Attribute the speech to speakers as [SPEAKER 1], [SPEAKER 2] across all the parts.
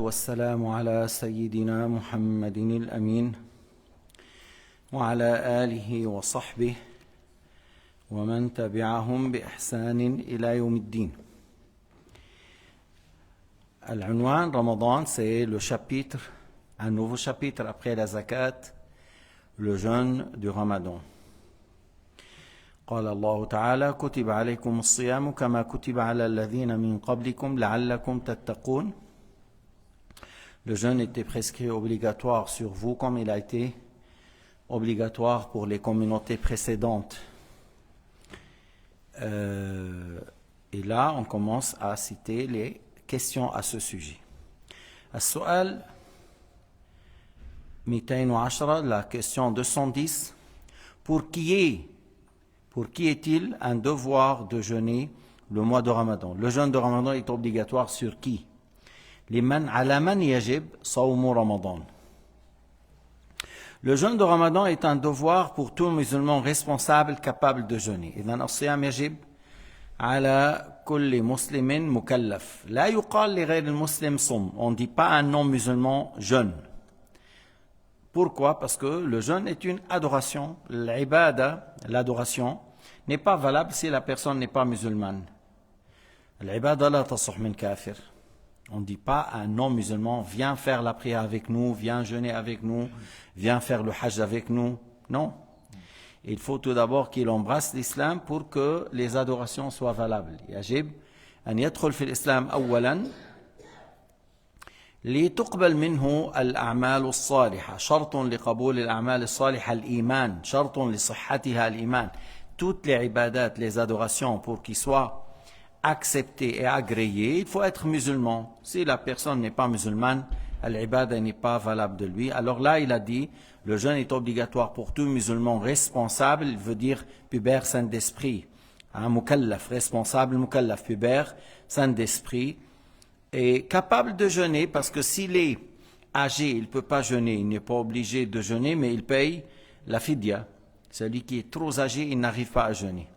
[SPEAKER 1] والسلام على سيدنا محمد الأمين وعلى آله وصحبه ومن تبعهم بإحسان إلى يوم الدين. العنوان Ramadan, c'est le chapitre, un nouveau chapitre après la zakat, le jeûne du Ramadan. قال الله تعالى كتب عليكم الصيام كما كتب على الذين من قبلكم لعلكم تتقون. Le jeûne était prescrit obligatoire sur vous comme il a été obligatoire pour les communautés précédentes. Et là, on commence à citer les questions à ce sujet. السؤال 210, la question 210, pour qui est-il un devoir de jeûner le mois de Ramadan? Le jeûne de Ramadan est obligatoire sur qui? على من يجب صوم رمضان. Le jeûne de Ramadan est un devoir pour tout musulman responsable capable de jeûner. إذن الصيام يجب على كل مسلم مكلف. لا يقال لغير المسلم صم. On ne dit pas à un non-musulman jeûne. Pourquoi? Parce que le jeûne est une adoration. L'ibada, l'adoration, n'est pas valable si la personne n'est pas musulmane. L'ibada la tasih min kafir. On ne dit pas à un non-musulman, viens faire la prière avec nous, viens jeûner avec nous, viens faire le hajj avec nous. Non. Il faut tout d'abord qu'il embrasse l'islam pour que les adorations soient valables. يجب أن يدخل في الإسلام أولا لتقبل منه الأعمال الصالحة. شرط لقبول الأعمال الصالحة الإيمان. شرط لصحتها الإيمان. Toutes les ibadat, les adorations, pour qu'ils soient accepté et agréé, il faut être musulman. Si la personne n'est pas musulmane, l'ibada n'est pas valable de lui. Alors là, il a dit, le jeûne est obligatoire pour tout musulman responsable, il veut dire pubère, saint d'esprit. Mukallaf, responsable, mukallaf, pubère, saint d'esprit, et capable de jeûner, parce que s'il est âgé, il ne peut pas jeûner, il n'est pas obligé de jeûner, mais il paye la fidya. Celui qui est trop âgé, il n'arrive pas à jeûner.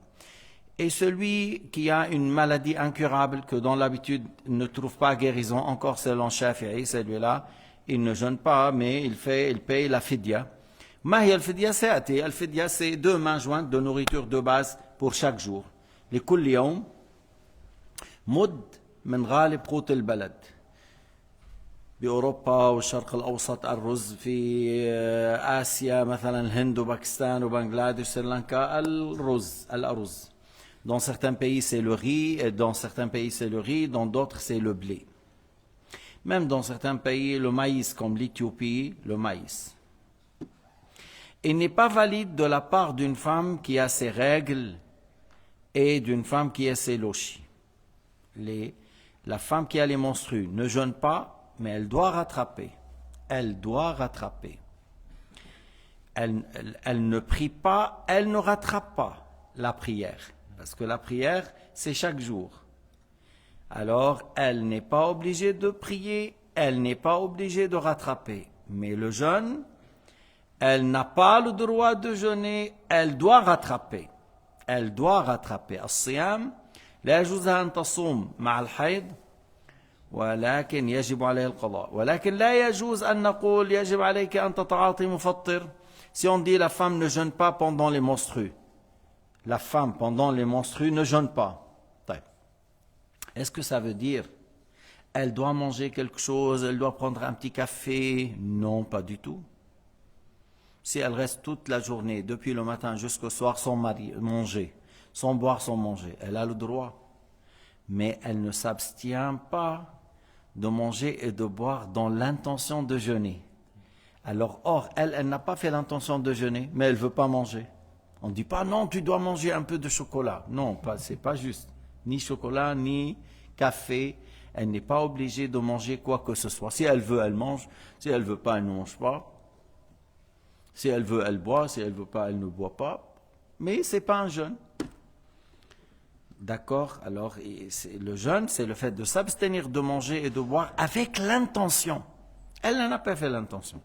[SPEAKER 1] Et celui qui a une maladie incurable, que dans l'habitude ne trouve pas guérison, encore selon Shafi'i, celui-là, il ne jeûne pas, mais il paye la fidya. Mahi al-fidya c'est al-fidya, c'est 2 mains jointes de nourriture de base pour chaque jour. لكل يوم مد من غالب قوت البلد. بأوروبا والشرق الأوسط الرز، في آسيا مثلا الهند وباكستان وبنغلاديش سريلانكا الأرز. Dans certains pays, c'est le riz, et dans certains pays, c'est le riz, dans d'autres, c'est le blé. Même dans certains pays, le maïs, comme l'Éthiopie, le maïs. Il n'est pas valide de la part d'une femme qui a ses règles et d'une femme qui a ses lochis. La femme qui a les menstrues ne jeûne pas, mais elle doit rattraper. Elle doit rattraper. Elle ne prie pas, elle ne rattrape pas la prière. Parce que la prière, c'est chaque jour. Alors, elle n'est pas obligée de prier, elle n'est pas obligée de rattraper. Mais le jeûne, elle n'a pas le droit de jeûner, elle doit rattraper. Elle doit rattraper. الصيام لا يجوز أن تصوم مع الحيض ولكن يجب عليه القضاء. ولكن لا يجوز أن نقول يجب عليك أن تتعاطي مفطر. Si on dit la femme ne jeûne pas pendant les menstrues. La femme, pendant les menstrues, ne jeûne pas. Est-ce que ça veut dire elle doit manger quelque chose, elle doit prendre un petit café? Non, pas du tout. Si elle reste toute la journée, depuis le matin jusqu'au soir, sans manger, sans boire, sans manger, elle a le droit. Mais elle ne s'abstient pas de manger et de boire dans l'intention de jeûner. Alors, elle n'a pas fait l'intention de jeûner, mais elle ne veut pas manger. On ne dit pas, non, tu dois manger un peu de chocolat. Non, c'est pas juste. Ni chocolat, ni café. Elle n'est pas obligée de manger quoi que ce soit. Si elle veut, elle mange. Si elle ne veut pas, elle ne mange pas. Si elle veut, elle boit. Si elle ne veut pas, elle ne boit pas. Mais ce n'est pas un jeûne. D'accord? Alors, le jeûne, c'est le fait de s'abstenir de manger et de boire avec l'intention. Elle n'en a pas fait l'intention.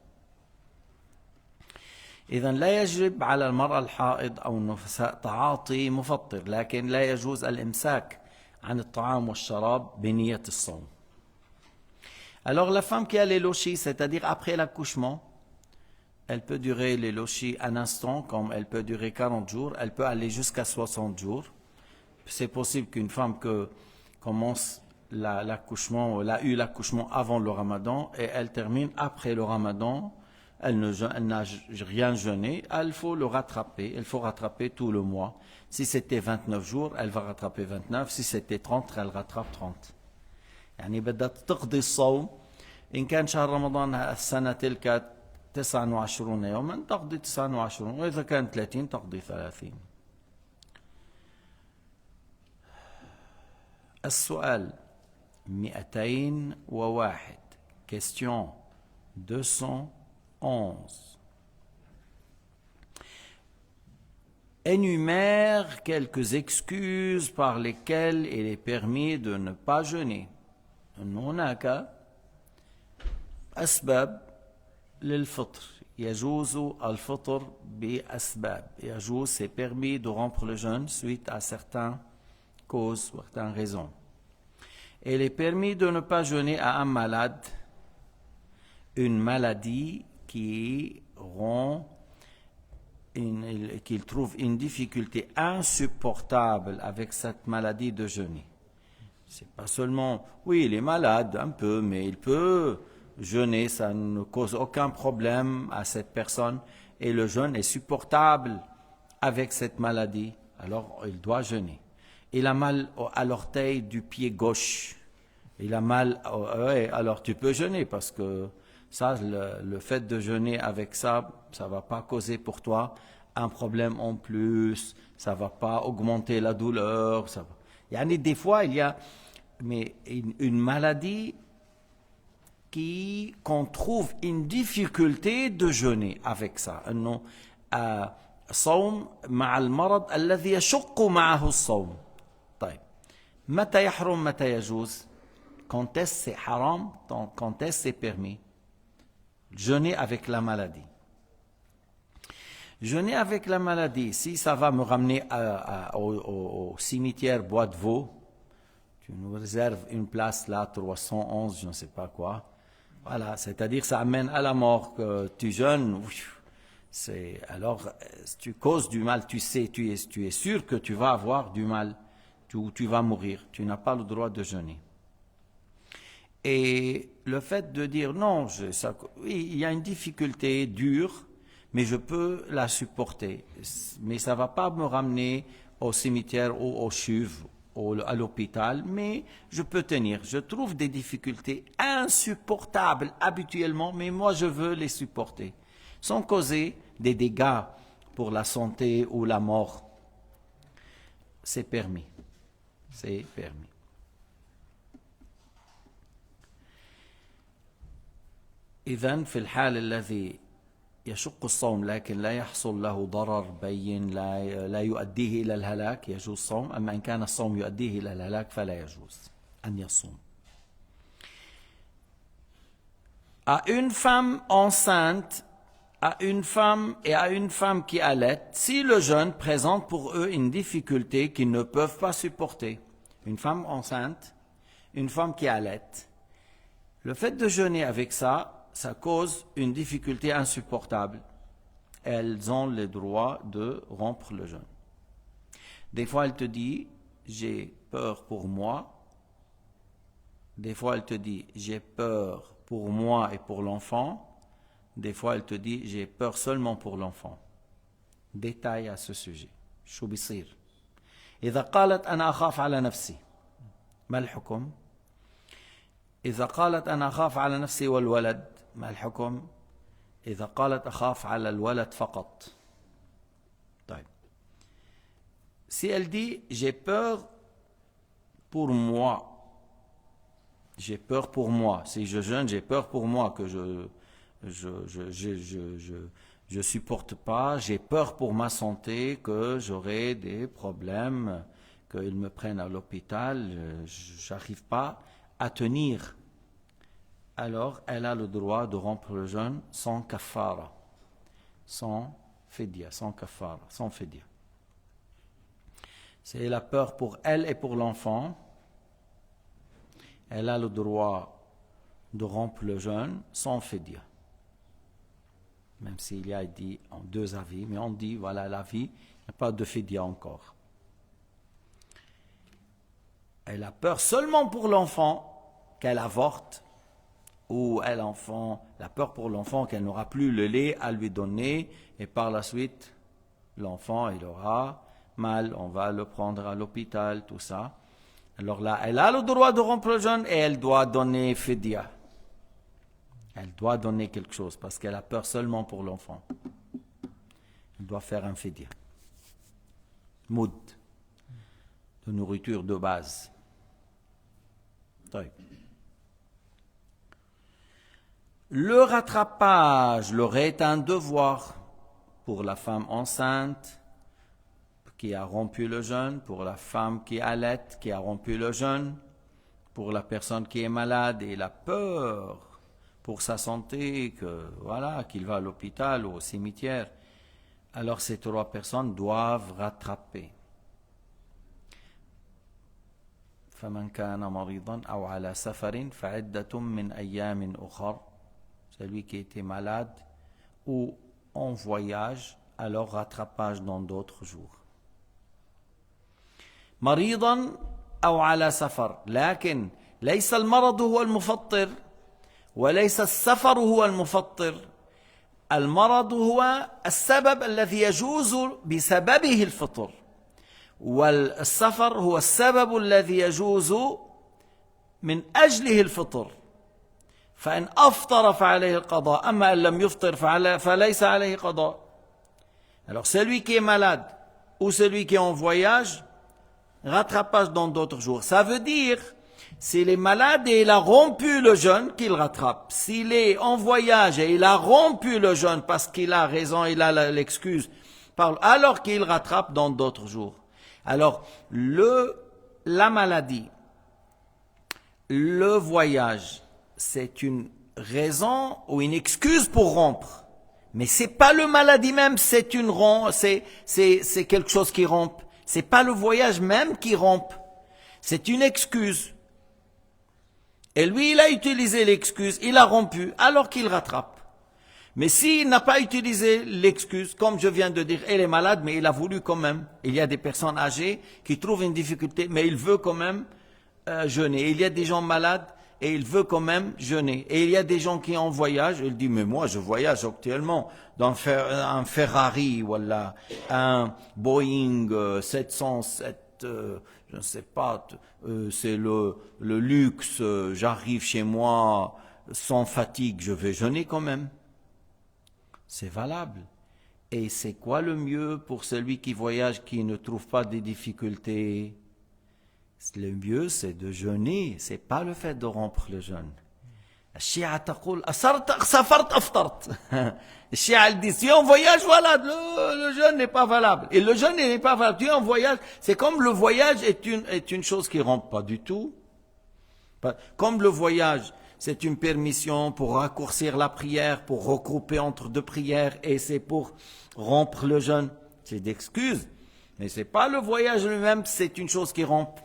[SPEAKER 1] إذن لا يجب على المرأة الحائض أو النفساء تعاطي مفطر، لكن لا يجوز الإمساك عن الطعام والشراب بنية الصوم. Alors la femme qui a les lochis, c'est-à-dire après l'accouchement, elle peut durer les lochis un instant, comme elle peut durer 40 jours, elle peut aller jusqu'à 60 jours. C'est possible qu'une femme qui commence l'accouchement, elle a eu l'accouchement avant le ramadan et elle termine après le ramadan, elle n'a rien jeûné, il faut le rattraper, il faut rattraper tout le mois. Si c'était 29 jours, elle va rattraper 29, si c'était 30, elle rattrape 30. يعني بدها تقضي الصوم إن كان شهر رمضان السنة تلك 29 يوما تقضي 29 وإذا كان 30 تقضي 30. السؤال 201 question 211 énumère quelques excuses par lesquelles il est permis de ne pas jeûner. هناك أسباب للفطر يجوز الفطر بأسباب يجوز c'est permis de rompre le jeûne suite à certaines causes, certaines raisons. Il est permis de ne pas jeûner à un malade, une maladie qui rend qu'il trouve une difficulté insupportable avec cette maladie de jeûner. C'est pas seulement, oui, il est malade un peu, mais il peut jeûner, ça ne cause aucun problème à cette personne et le jeûne est supportable avec cette maladie, alors il doit jeûner. Il a mal à l'orteil du pied gauche, il a mal, alors tu peux jeûner parce que ça, le fait de jeûner avec ça, ça va pas causer pour toi un problème en plus, ça va pas augmenter la douleur, ça va. Des fois, il y a mais une maladie qu'on trouve une difficulté de jeûner avec ça. إنه صوم مع المرض الذي يشق معه الصوم. طيب متى يحرم متى يجوز؟ Quand est-ce c'est haram? Quand est-ce c'est permis? Jeûner avec la maladie. Jeûner avec la maladie, si ça va me ramener au cimetière Bois de Vaux, tu nous réserves une place là, 311, je ne sais pas quoi. Voilà, c'est-à-dire ça amène à la mort que tu jeûnes. Alors, tu causes du mal, tu sais, tu es sûr que tu vas avoir du mal, tu vas mourir. Tu n'as pas le droit de jeûner. Et le fait de dire non, oui, il y a une difficulté dure, mais je peux la supporter. Mais ça ne va pas me ramener au cimetière ou au chuve, à l'hôpital, mais je peux tenir. Je trouve des difficultés insupportables habituellement, mais moi je veux les supporter, sans causer des dégâts pour la santé ou la mort. C'est permis. C'est permis. إذن في الحال الذي يشق الصوم لكن لا يحصل له ضرر بين لا يؤديه إلى الهلاك يجوز الصوم أما إن كان الصوم يؤديه إلى الهلاك فلا يجوز أن يصوم. À une femme enceinte, à une femme et à une femme qui allait, si le jeûne présente pour eux une difficulté qu'ils ne peuvent pas supporter, une femme enceinte, une femme qui allait, le fait de jeûner avec ça cause une difficulté insupportable. Elles ont le droit de rompre le jeûne. Des fois, elle te dit, j'ai peur pour moi. Des fois, elle te dit, j'ai peur pour moi et pour l'enfant. Des fois, elle te dit, j'ai peur seulement pour l'enfant. Détail à ce sujet. شو بيصير؟ إذا قالت أنا أخاف على نفسي ما الحكم؟ إذا قالت أنا أخاف على نفسي والولد ما الحكم؟ إذا قالت أخاف على الولد فقط. طيب. Si elle dit j'ai peur pour moi, j'ai peur pour moi. Si je jeûne, j'ai peur pour moi que je supporte pas. J'ai peur pour ma santé que j'aurai des problèmes, qu'ils me prennent à l'hôpital. J'arrive pas à tenir. Alors, elle a le droit de rompre le jeûne sans kafara, sans fidya, sans kafara, sans fidya. C'est la peur pour elle et pour l'enfant. Elle a le droit de rompre le jeûne sans fidya. Même s'il y a dit en deux avis, mais on dit, voilà l'avis, il n'y a pas de fidya encore. Elle a peur seulement pour l'enfant qu'elle avorte, ou la peur pour l'enfant qu'elle n'aura plus le lait à lui donner, et par la suite, l'enfant, il aura mal, on va le prendre à l'hôpital, tout ça. Alors là, elle a le droit de rompre le jeûne et elle doit donner fidya. Elle doit donner quelque chose parce qu'elle a peur seulement pour l'enfant. Elle doit faire un fidya. Moud, de nourriture de base. Le rattrapage leur est un devoir pour la femme enceinte qui a rompu le jeûne, pour la femme qui allait, qui a rompu le jeûne, pour la personne qui est malade et la peur pour sa santé, qu'il va à l'hôpital ou au cimetière. Alors ces trois personnes doivent rattraper. فمن كان مريضا أو على سفر فعدة من أيام أخر. Celui qui était malade ou en voyage, alors rattrapage dans d'autres jours. مريضا أو على سفر، لكن ليس المرض هو المفطر وليس السفر هو المفطر. المرض هو السبب الذي يجوز بسببه الفطر، والسفر هو السبب الذي يجوز من أجله الفطر. فإن أفطر فعليه القضاء، أما إن لم يفطر فليس عليه قضاء. Alors celui qui est malade ou celui qui est en voyage, rattrapage dans d'autres jours. Ça veut dire, s'il est malade et il a rompu le jeûne, qu'il rattrape. S'il est en voyage et il a rompu le jeûne parce qu'il a raison, il a l'excuse, alors qu'il rattrape dans d'autres jours. Alors, la maladie, le voyage, c'est une raison ou une excuse pour rompre. Mais c'est pas le maladie même, c'est quelque chose qui rompt. C'est pas le voyage même qui rompt. C'est une excuse. Et lui, il a utilisé l'excuse, il a rompu, alors qu'il rattrape. Mais s'il n'a pas utilisé l'excuse, comme je viens de dire, elle est malade, mais il a voulu quand même. Il y a des personnes âgées qui trouvent une difficulté, mais il veut quand même jeûner. Et il y a des gens malades et il veut quand même jeûner. Et il y a des gens qui en voyage, il dit, mais moi je voyage actuellement dans un Ferrari, voilà, un Boeing 707, je ne sais pas, c'est le luxe, j'arrive chez moi sans fatigue, je vais jeûner quand même. C'est valable. Et c'est quoi le mieux pour celui qui voyage, qui ne trouve pas de difficultés? Le mieux, c'est de jeûner. C'est pas le fait de rompre le jeûne. الشيعة تقول أسرت سافرت أفطرت. الشيعة dit si on voyage, voilà, le jeûne n'est pas valable. Et le jeûne n'est pas valable. Tu es en voyage, c'est comme le voyage est une chose qui rompt pas du tout. Comme le voyage, c'est une permission pour raccourcir la prière, pour regrouper entre deux prières, et c'est pour rompre le jeûne. C'est d'excuses. Mais c'est pas le voyage lui-même, c'est une chose qui rompt.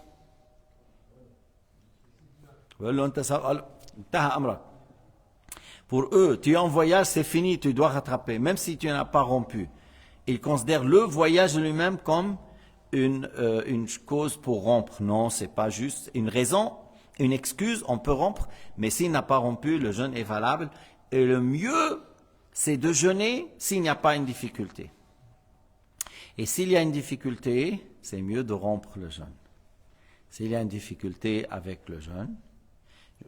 [SPEAKER 1] Pour eux, tu es en voyage, c'est fini, tu dois rattraper, même si tu n'as pas rompu. Ils considèrent le voyage lui-même comme une cause pour rompre. Non, c'est pas juste. Une raison, une excuse, on peut rompre, mais s'il n'a pas rompu, le jeûne est valable. Et le mieux, c'est de jeûner s'il n'y a pas une difficulté. Et s'il y a une difficulté, c'est mieux de rompre le jeûne. S'il y a une difficulté avec le jeûne,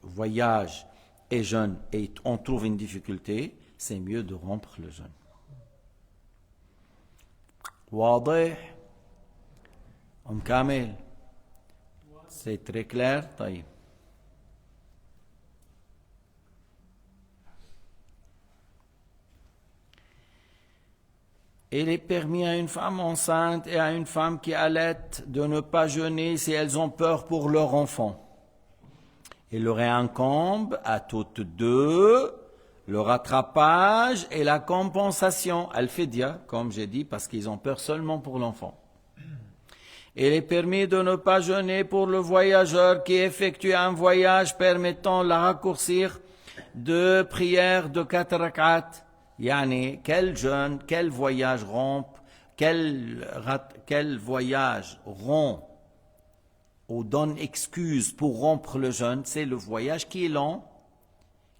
[SPEAKER 1] voyage et jeûne, et on trouve une difficulté, c'est mieux de rompre le jeûne. واضح؟ كامل؟ C'est très clair? طيب. Il est permis à une femme enceinte et à une femme qui allait de ne pas jeûner si elles ont peur pour leur enfant. Il leur incombe à toutes deux le rattrapage et la compensation, al-fidya, comme j'ai dit, parce qu'ils ont peur seulement pour l'enfant. Il est permis de ne pas jeûner pour le voyageur qui effectue un voyage permettant de raccourcir de prière de 4 rak'at. Yani, quel jeûne, quel voyage rompt, quel voyage rompt ou donne excuse pour rompre le jeûne, c'est le voyage qui est long,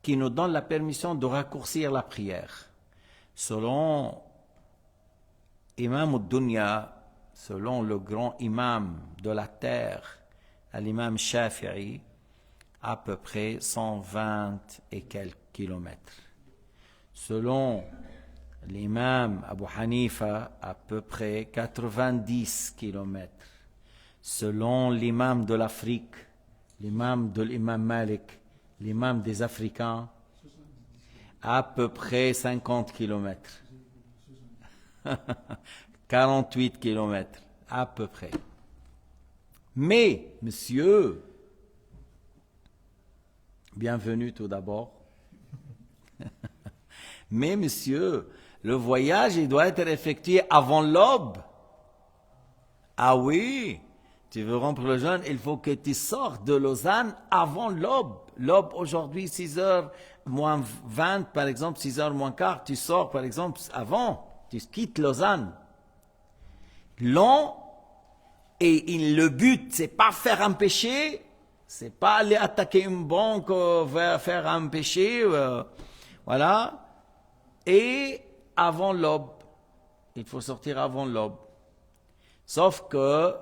[SPEAKER 1] qui nous donne la permission de raccourcir la prière. Selon Imam al-Dunya, selon le grand imam de la terre, l'imam Shafi'i, à peu près 120 et quelques kilomètres. Selon l'imam Abu Hanifa, à peu près 90 kilomètres. Selon l'imam de l'Afrique, l'imam de l'imam Malik, l'imam des Africains, à peu près 50 kilomètres. 48 kilomètres, à peu près. Mais, monsieur, bienvenue tout d'abord. Mais, monsieur, le voyage, il doit être effectué avant l'aube. Ah oui, tu veux rompre le jeûne, il faut que tu sortes de Lausanne avant l'aube. L'aube, aujourd'hui, 6h moins 20, par exemple, 6h moins quart, tu sors, par exemple, avant. Tu quittes Lausanne. Long, et le but, c'est pas faire un péché, c'est pas aller attaquer une banque, faire un péché, voilà. Et avant l'aube, il faut sortir avant l'aube. Sauf que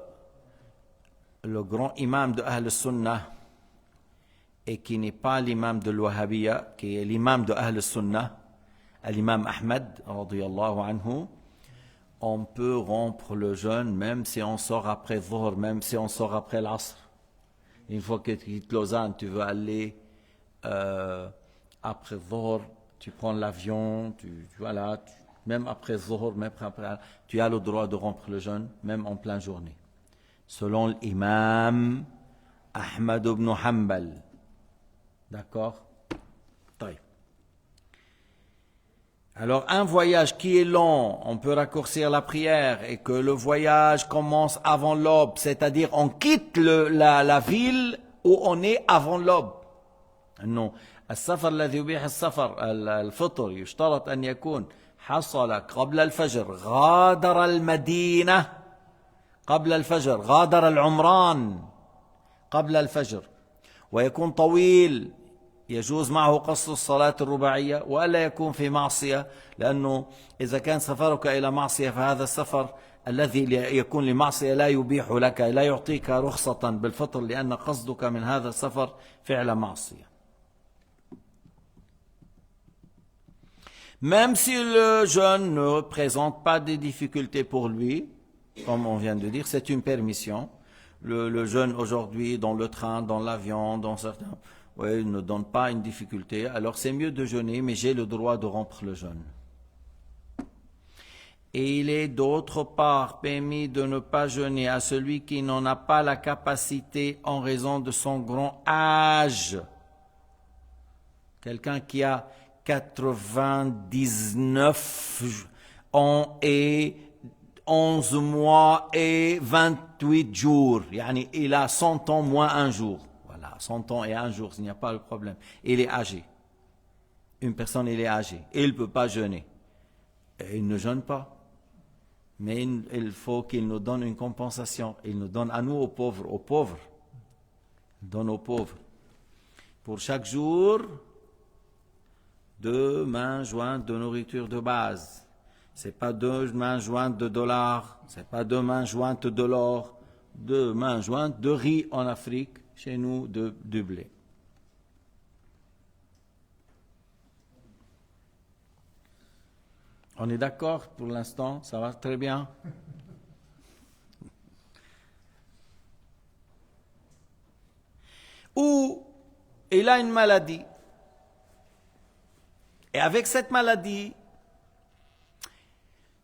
[SPEAKER 1] le grand imam de Ahl Sunnah, et qui n'est pas l'imam de l'Wahhabiyya, qui est l'imam de Ahl Sunnah, l'imam Ahmed, radiyallahu anhu, on peut rompre le jeûne même si on sort après Dhuhr, même si on sort après l'Asr. Une fois que tu quittes Lausanne, tu veux aller après Dhuhr, tu prends l'avion, même après Dhuhr, même après, tu as le droit de rompre le jeûne, même en pleine journée. Selon l'imam Ahmad ibn Hanbal. D'accord? Alors, un voyage qui est long, on peut raccourcir la prière et que le voyage commence avant l'aube, c'est-à-dire on quitte la ville où on est avant l'aube. Non. السفر الذي يبيح السفر الفطر يشترط أن يكون حصل قبل الفجر غادر المدينة قبل الفجر غادر العمران قبل الفجر ويكون طويل يجوز معه قصر الصلاة الرباعية وألا يكون في معصية لأنه إذا كان سفرك إلى معصية فهذا السفر الذي يكون لمعصية لا يبيح لك لا يعطيك رخصة بالفطر لأن قصدك من هذا السفر فعل معصية. Même si le jeûne ne présente pas de difficultés pour lui, comme on vient de dire, c'est une permission. Le jeûne aujourd'hui dans le train, dans l'avion, dans certains... Oui, ne donne pas une difficulté. Alors c'est mieux de jeûner, mais j'ai le droit de rompre le jeûne. Et il est d'autre part permis de ne pas jeûner à celui qui n'en a pas la capacité en raison de son grand âge. Quelqu'un qui a 99 ans et 11 mois et 28 jours. Yani, il a 100 ans moins un jour. 100 ans et un jour, il n'y a pas de problème. Il est âgé. Une personne, il est âgé. Il ne peut pas jeûner. Et il ne jeûne pas. Mais il faut qu'il nous donne une compensation. Il nous donne à nous, aux pauvres. Il donne aux pauvres. Pour chaque jour, 2 mains jointes de nourriture de base. Ce n'est pas 2 mains jointes de dollars. Ce n'est pas 2 mains jointes de l'or. 2 mains jointes de riz en Afrique. Chez nous, de blé. On est d'accord pour l'instant? Ça va très bien? Ou il a une maladie. Et avec cette maladie,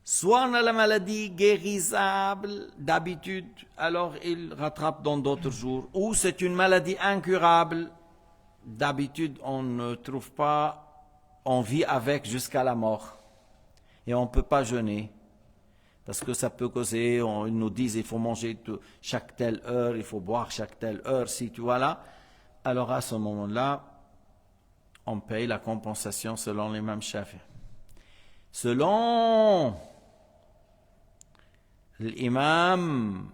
[SPEAKER 1] soit on a la maladie guérissable d'habitude, alors il rattrape dans d'autres jours. Ou c'est une maladie incurable, d'habitude on ne trouve pas, on vit avec jusqu'à la mort. Et on ne peut pas jeûner. Parce que ça peut causer, ils nous disent il faut manger chaque telle heure, il faut boire chaque telle heure, si tu vois là. Alors à ce moment-là, on paye la compensation selon l'imam Shafi'i. Selon l'imam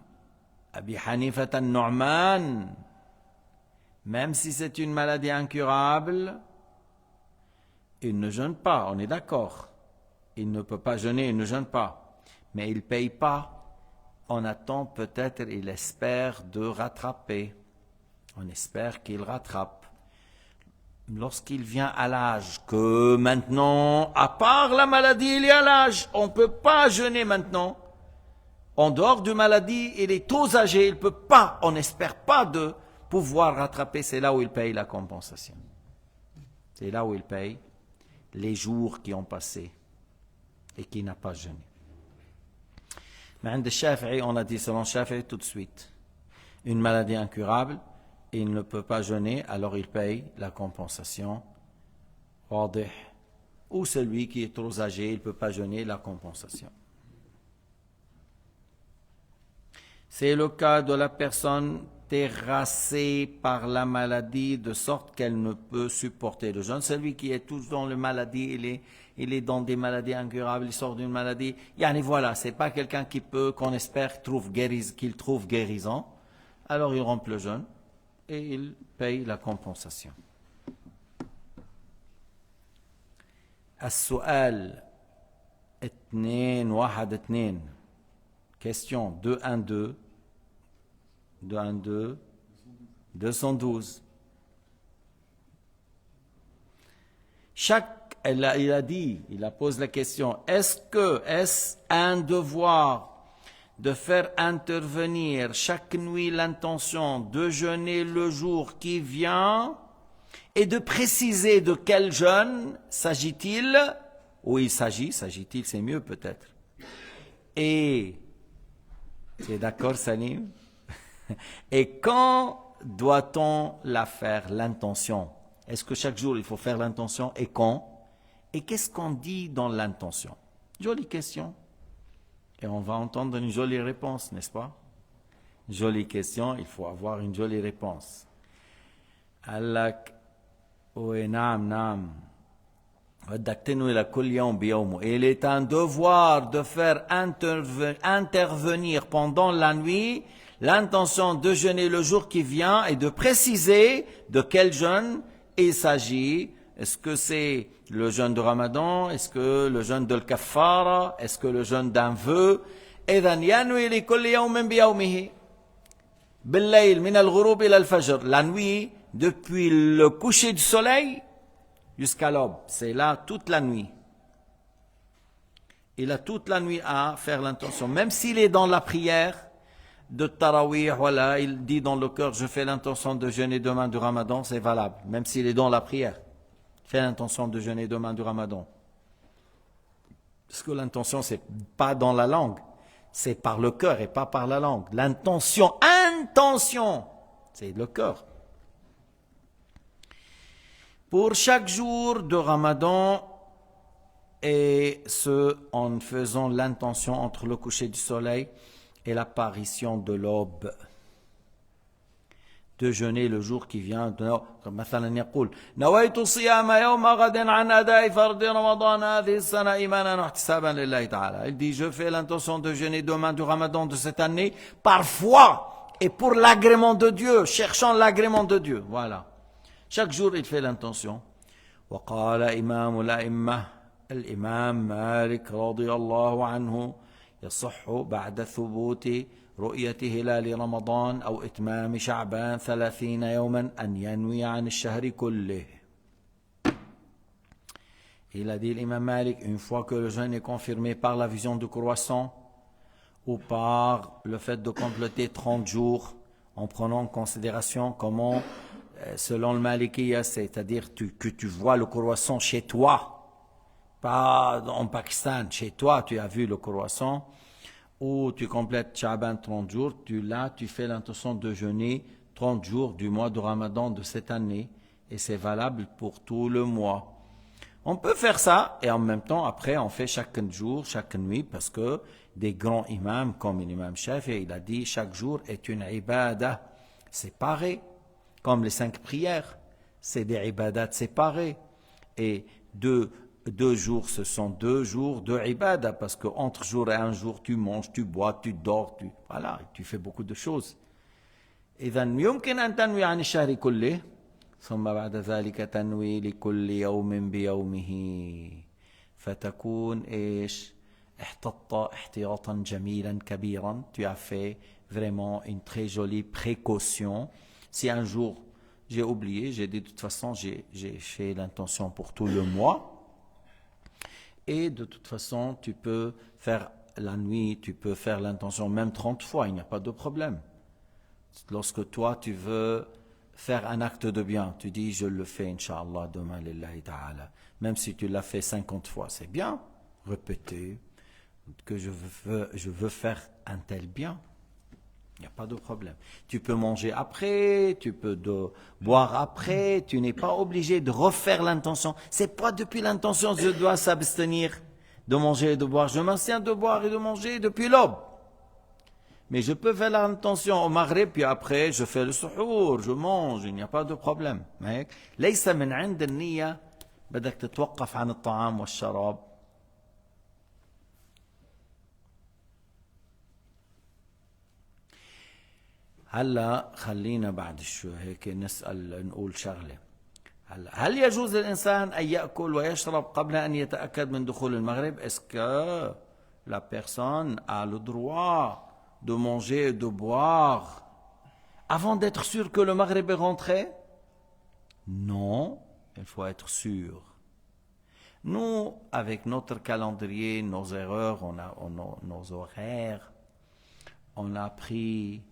[SPEAKER 1] Abi Hanifa al-Nu'man, même si c'est une maladie incurable, il ne jeûne pas, on est d'accord. Il ne peut pas jeûner, il ne jeûne pas. Mais il ne paye pas. On attend peut-être, il espère de rattraper. On espère qu'il rattrape. Lorsqu'il vient à l'âge, que maintenant, à part la maladie, il y a l'âge. On ne peut pas jeûner maintenant. En dehors de maladie, il est trop âgé, il ne peut pas, on n'espère pas de pouvoir rattraper. C'est là où il paye la compensation. C'est là où il paye les jours qui ont passé et qui n'a pas jeûné. Mais عند Shafi'i, on a dit selon Shafi'i tout de suite, une maladie incurable, il ne peut pas jeûner, alors il paye la compensation. Ou celui qui est trop âgé, il ne peut pas jeûner, la compensation. C'est le cas de la personne terrassée par la maladie de sorte qu'elle ne peut supporter le jeûne. Celui qui est tous dans la maladie, il est dans des maladies incurables, il sort d'une maladie. Voilà, c'est pas quelqu'un qu'on espère qu'il trouve guérison. Alors il rompt le jeûne et il paye la compensation. السؤال 2-1-2. Question 2-1-2. 2-1-2. 212. Il a posé la question, est-ce un devoir de faire intervenir chaque nuit l'intention de jeûner le jour qui vient et de préciser de quel jeûne s'agit-il? Oui, s'agit-il, c'est mieux peut-être. Et, tu es d'accord Salim? Et quand doit-on la faire, l'intention? Est-ce que chaque jour il faut faire l'intention et quand? Et qu'est-ce qu'on dit dans l'intention? Jolie question. Et on va entendre une jolie réponse, n'est-ce pas? Jolie question, il faut avoir une jolie réponse. Allah, oui, naam. Il est un devoir de faire intervenir pendant la nuit l'intention de jeûner le jour qui vient et de préciser de quel jeûne il s'agit. Est-ce que c'est le jeûne de Ramadan? Est-ce que le jeûne de l'Kaffara? Est-ce que le jeûne d'un vœu? La nuit, depuis le coucher du soleil jusqu'à l'aube, c'est là toute la nuit. Il a toute la nuit à faire l'intention, même s'il est dans la prière de Tarawih, voilà, il dit dans le cœur, je fais l'intention de jeûner demain du Ramadan, c'est valable, même s'il est dans la prière. Fais l'intention de jeûner demain du Ramadan. Parce que l'intention, c'est pas dans la langue, c'est par le cœur et pas par la langue. L'intention, c'est le cœur. Pour chaque jour de Ramadan, et ce, en faisant l'intention entre le coucher du soleil et l'apparition de l'aube. De jeûner le jour qui vient. مثلا يقول نويت صيام يوم غد عن أداء فرض رمضان هذه السنة إيمانا واحتسابا لله تعالى. Il dit, je fais l'intention de jeûner demain du Ramadan de cette année par foi et pour l'agrément de Dieu, cherchant l'agrément de Dieu. Voilà. Chaque jour, il fait l'intention. وقال إمام الأئمة الإمام مالك رضي الله عنه يصح بعد ثبوت رؤية هلال رمضان أو إتمام شعبان 30 يوما أن ينوي عن الشهر كله. Il a dit l'imam Malik, une fois que le jeûne est confirmé par la vision du croissant ou par le fait de compléter 30 jours en prenant en considération comment, selon le Malikiya, c'est-à-dire que tu vois le croissant chez toi, pas en Pakistan, chez toi tu as vu le croissant, ou tu complètes Sha'ban 30 jours, tu fais l'intention de jeûner 30 jours du mois de Ramadan de cette année, et c'est valable pour tout le mois. On peut faire ça, et en même temps, après, on fait chaque jour, chaque nuit, parce que des grands imams, comme l'imam Shafi'i, il a dit, chaque jour est une ibadah séparée, comme les 5 prières, c'est des ibadats séparés. Et deux jours, ce sont 2 jours de ibadah, parce qu'entre jour et un jour, tu manges, tu bois, tu dors, voilà, tu fais beaucoup de choses. إذا يمكن أن تنوي عن الشهر كله ثم بعد ذلك تنوي لكل يوم بيومه فتكون إيش احتطت احتياطا جميلا كبيرا. Tu as fait vraiment une très jolie précaution. Si un jour j'ai oublié, j'ai dit de toute façon j'ai fait l'intention pour tout le mois, et de toute façon tu peux faire la nuit, tu peux faire l'intention même 30 fois, il n'y a pas de problème. Lorsque toi tu veux faire un acte de bien, tu dis je le fais Inch'Allah demain lillahi ta'ala, même si tu l'as fait 50 fois, c'est bien, répéter que je veux faire un tel bien, il n'y a pas de problème. Tu peux manger après, tu peux boire après, tu n'es pas obligé de refaire l'intention. C'est pas depuis l'intention que je dois s'abstenir de manger et de boire, je m'abstiens de boire et de manger depuis l'aube. Mais je peux faire l'intention au maghrib, puis après je fais le suhour, je mange, il n'y a pas de problème. ليس من عند النية بدك تتوقف عن الطعام والشراب. هلا خلينا بعد شوي هيك نسأل نقول شغلة. هل يجوز للإنسان أن يأكل ويشرب قبل أن يتأكد من دخول المغرب؟ Est-ce que la personne a le droit de manger et de boire avant d'être sûr que le Maghreb est rentré? Non, il faut être sûr. Nous, avec notre calendrier, nos erreurs, nos horaires, on a pris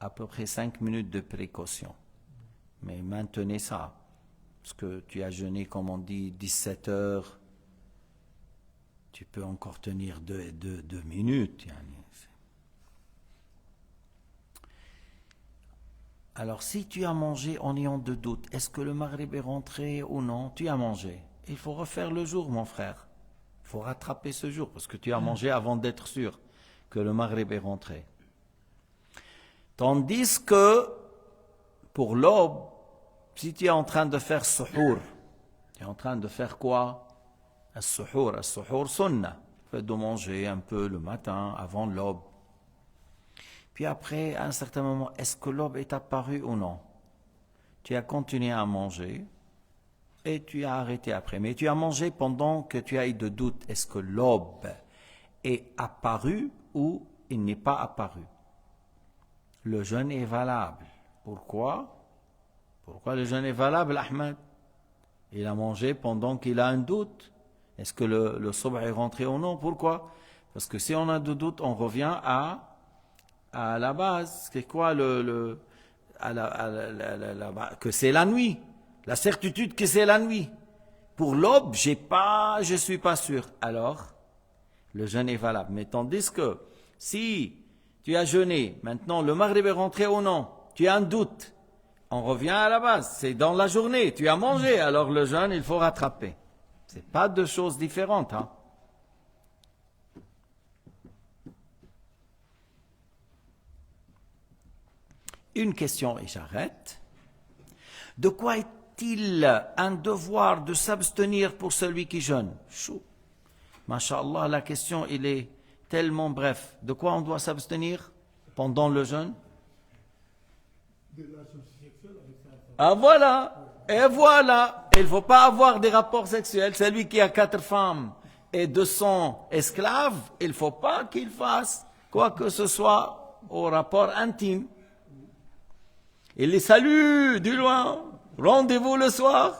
[SPEAKER 1] à peu près 5 minutes de précaution. Mais maintenez ça, parce que tu as jeûné, comme on dit, 17 heures, tu peux encore tenir 2 minutes. Alors, si tu as mangé en ayant de doute, est-ce que le Maghreb est rentré ou non? Tu as mangé. Il faut refaire le jour, mon frère. Il faut rattraper ce jour, parce que tu as mangé avant d'être sûr que le Maghreb est rentré. Tandis que, pour l'aube, si tu es en train de faire suhour, tu es en train de faire quoi? As-suhour sunnah. Tu fais de manger un peu le matin, avant l'aube. Puis après, à un certain moment, est-ce que l'aube est apparue ou non? Tu as continué à manger et tu as arrêté après. Mais tu as mangé pendant que tu as eu de doute. Est-ce que l'aube est apparue ou il n'est pas apparu? Le jeûne est valable. Pourquoi? Pourquoi le jeûne est valable, Ahmed? Il a mangé pendant qu'il a un doute. Est-ce que le subh est rentré ou non? Pourquoi? Parce que si on a de doute, on revient à la base. C'est quoi que c'est la nuit. La certitude que c'est la nuit. Pour l'aube, je suis pas sûr. Alors, le jeûne est valable. Mais tandis que, si tu as jeûné, maintenant le Maghrib est rentré ou non, tu as un doute, on revient à la base. C'est dans la journée, tu as mangé, alors le jeûne, il faut rattraper. C'est pas deux choses différentes, hein. Une question et j'arrête. De quoi est-il un devoir de s'abstenir pour celui qui jeûne? Chou. Masha'Allah, la question, il est tellement bref. De quoi on doit s'abstenir pendant le jeûne? Ah voilà. Et voilà. Il ne faut pas avoir des rapports sexuels. Celui qui a 4 femmes et 200 esclaves, il ne faut pas qu'il fasse quoi que ce soit au rapport intime. Il les salue du loin. Rendez-vous le soir.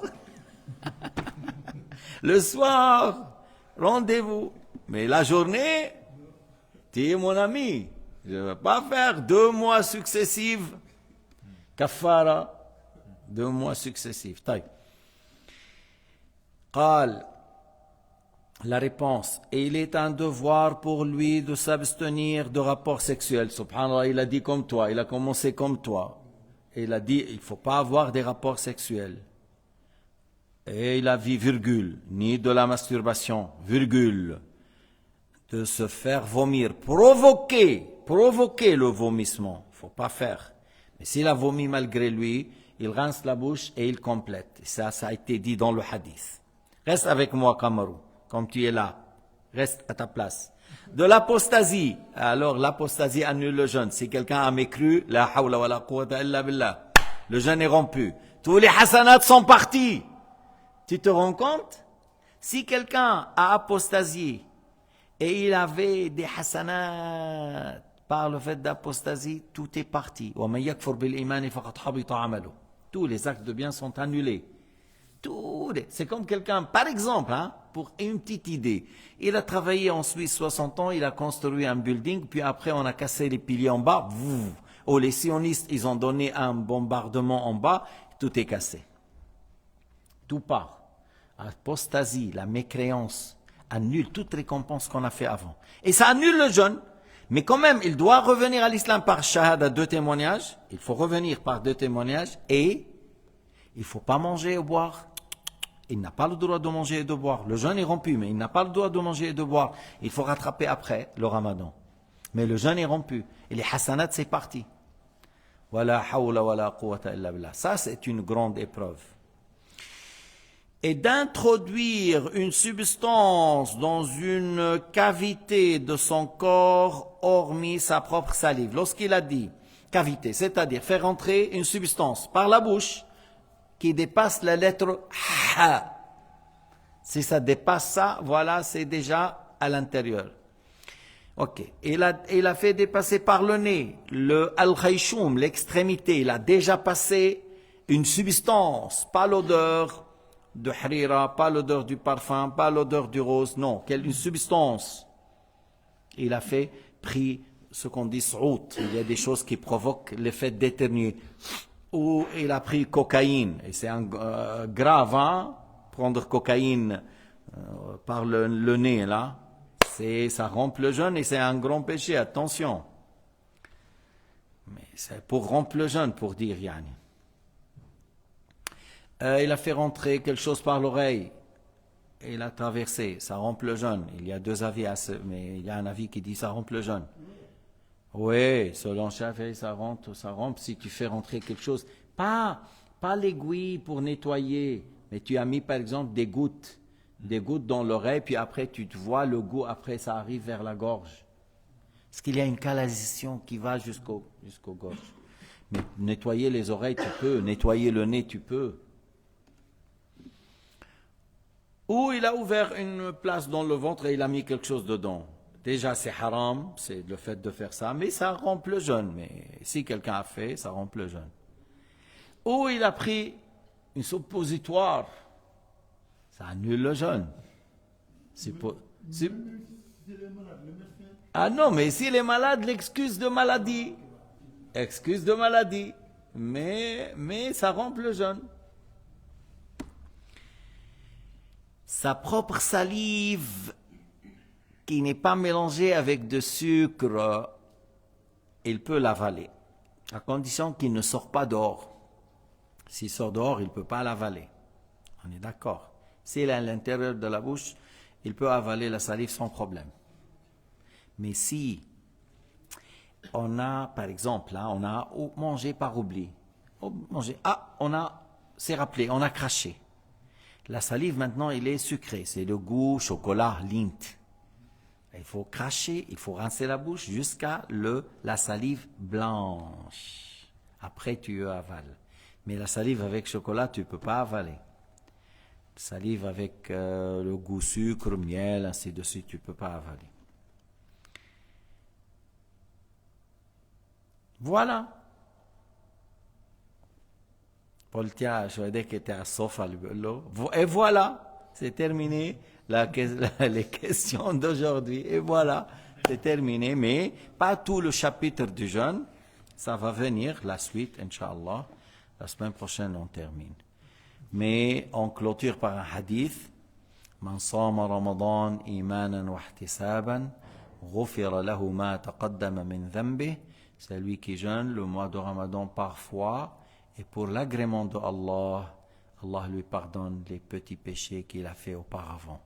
[SPEAKER 1] Le soir, rendez-vous. Mais la journée, tu es mon ami. Je ne vais pas faire 2 mois successifs. Kafara. 2 mois successifs. Taï. Qal. La réponse. Et il est un devoir pour lui de s'abstenir de rapports sexuels. Subhanallah, il a dit comme toi. Il a commencé comme toi. Il a dit, il ne faut pas avoir des rapports sexuels. Et il a dit, virgule, ni de la masturbation, virgule, de se faire vomir, provoquer le vomissement. Il ne faut pas faire. Mais s'il a vomi malgré lui, il rince la bouche et il complète. Et ça a été dit dans le hadith. Reste avec moi, Kamaru, comme tu es là. Reste à ta place. De l'apostasie. Alors, l'apostasie annule le jeûne. Si quelqu'un a mécru, la hawla wa la quwwata illa billah. Le jeûne est rompu. Tous les hasanats sont partis. Tu te rends compte? Si quelqu'un a apostasié et il avait des hasanats par le fait d'apostasie, tout est parti. Tous les actes de bien sont annulés. C'est comme quelqu'un, par exemple, pour une petite idée, il a travaillé en Suisse 60 ans, il a construit un building, puis après on a cassé les piliers en bas, les sionistes, ils ont donné un bombardement en bas, tout est cassé. Tout part. Apostasie, la mécréance, annule toute récompense qu'on a fait avant. Et ça annule le jeûne. Mais quand même, il doit revenir à l'islam par shahada, 2 témoignages. Il faut revenir par 2 témoignages et il ne faut pas manger ou boire. Il n'a pas le droit de manger et de boire. Le jeûne est rompu, mais il n'a pas le droit de manger et de boire. Il faut rattraper après le ramadan. Mais le jeûne est rompu. Et les hasanats, c'est parti. Wala hawla wala quwwata illa billah. Ça, c'est une grande épreuve. Et d'introduire une substance dans une cavité de son corps, hormis sa propre salive. Lorsqu'il a dit cavité, c'est-à-dire faire entrer une substance par la bouche qui dépasse la lettre ha. Si ça dépasse ça, voilà, c'est déjà à l'intérieur. Ok. Il a fait dépasser par le nez, le al-khayshum, l'extrémité. Il a déjà passé une substance, pas l'odeur de harira, pas l'odeur du parfum, pas l'odeur du rose, non, une substance. Il a pris ce qu'on dit sout. Il y a des choses qui provoquent l'effet d'éternuer. Ou il a pris cocaïne. Et c'est grave, prendre cocaïne par le nez, là. Ça rompt le jeûne et c'est un grand péché, attention. Mais c'est pour rompre le jeûne, pour dire, yani. Il a fait rentrer quelque chose par l'oreille. Et il a traversé, ça rompt le jeûne. Il y a 2 avis, mais il y a un avis qui dit ça rompt le jeûne. Oui, selon Shafi'i, ça rompt si tu fais rentrer quelque chose. Pas l'aiguille pour nettoyer, mais tu as mis par exemple des gouttes dans l'oreille, puis après tu te vois le goût, après ça arrive vers la gorge. Parce qu'il y a une canalisation qui va jusqu'aux gorges. Mais nettoyer les oreilles, tu peux. Nettoyer le nez, tu peux. Ou il a ouvert une place dans le ventre et il a mis quelque chose dedans. Déjà, c'est haram, c'est le fait de faire ça, mais ça rompt le jeûne. Mais si quelqu'un a fait, ça rompt le jeûne. Ou il a pris une suppositoire. Ça annule le jeûne. Ah non, mais s'il est malade, l'excuse de maladie. Excuse de maladie. Mais ça rompt le jeûne. Sa propre salive qui n'est pas mélangée avec de sucre, il peut l'avaler, à condition qu'il ne sort pas dehors. S'il sort dehors, il ne peut pas l'avaler. On est d'accord. S'il est à l'intérieur de la bouche, il peut avaler la salive sans problème. Mais si on a, par exemple, on a mangé par oubli, c'est rappelé, on a craché. La salive, maintenant, il est sucré. C'est le goût chocolat, Lindt. Il faut cracher, il faut rincer la bouche jusqu'à la salive blanche. Après, tu avales. Mais la salive avec chocolat, tu ne peux pas avaler. Salive avec le goût sucre, miel, ainsi de suite, tu ne peux pas avaler. Voilà. Et voilà, c'est terminé les questions d'aujourd'hui. Et voilà, c'est terminé. Mais pas tout le chapitre du jeûne. Ça va venir, la suite, Inch'Allah. La semaine prochaine, on termine. Mais on clôture par un hadith. Man sama Ramadan imanan wa ihtisaban, ghufira lahu ma taqaddama min dhanbih. C'est lui qui jeûne le mois de Ramadan parfois. Et pour l'agrément de Allah, Allah lui pardonne les petits péchés qu'il a fait auparavant.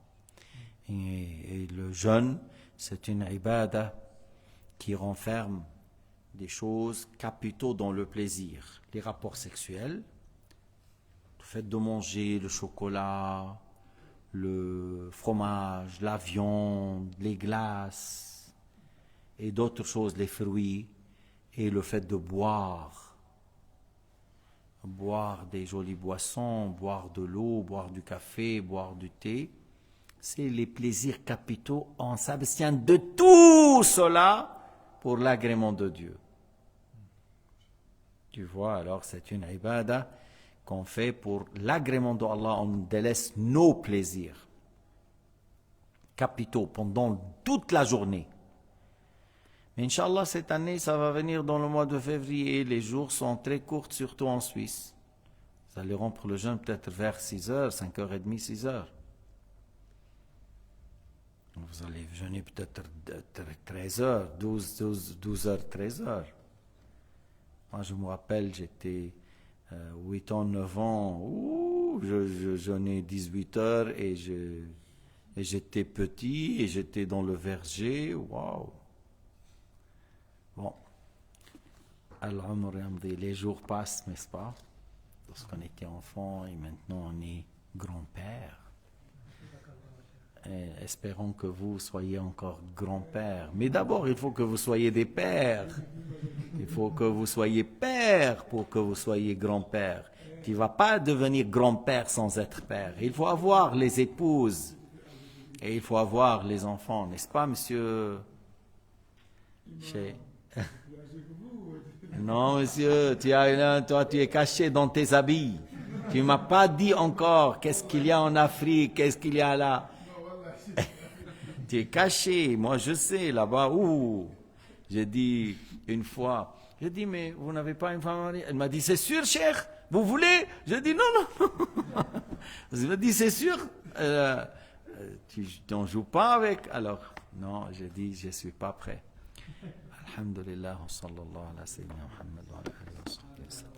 [SPEAKER 1] Et le jeûne, c'est une ibadah qui renferme des choses capitaux dans le plaisir. Les rapports sexuels, le fait de manger le chocolat, le fromage, la viande, les glaces et d'autres choses, les fruits, et le fait de boire des jolies boissons, boire de l'eau, boire du café, boire du thé, c'est les plaisirs capitaux. On s'abstient de tout cela pour l'agrément de Dieu. Tu vois, alors c'est une ibada qu'on fait pour l'agrément d'Allah. On délaisse nos plaisirs capitaux pendant toute la journée. Mais Inch'Allah, cette année, ça va venir dans le mois de février. Les jours sont très courts, surtout en Suisse. Vous allez rompre le jeûne peut-être vers 6h, 5h30, 6h. Vous allez jeûner peut-être 13h, 12h, 13h. Moi, je me rappelle, j'étais 8 ans, 9 ans, je jeûnais 18h et j'étais petit et j'étais dans le verger. Waouh! Bon, les jours passent, n'est-ce pas? Lorsqu'on était enfant et maintenant on est grand-père. Espérons que vous soyez encore grand-père. Mais d'abord, il faut que vous soyez des pères. Il faut que vous soyez père pour que vous soyez grand-père. Tu ne vas pas devenir grand-père sans être père. Il faut avoir les épouses et il faut avoir les enfants, n'est-ce pas, monsieur? Non, monsieur, toi, tu es caché dans tes habits. Tu ne m'as pas dit encore qu'est-ce qu'il y a en Afrique, qu'est-ce qu'il y a là. Tu es caché, moi je sais, là-bas, j'ai dit une fois, mais vous n'avez pas une femme mariée? Elle m'a dit, c'est sûr, cher, vous voulez? J'ai dit, non. Elle m'a dit, c'est sûr, tu n'en joues pas avec? Alors, non, j'ai dit, je ne suis pas prêt. Alhamdulillah, sallallahu ala sayyidina Muhammad wa ala alihi wa sahbihi wa sallam.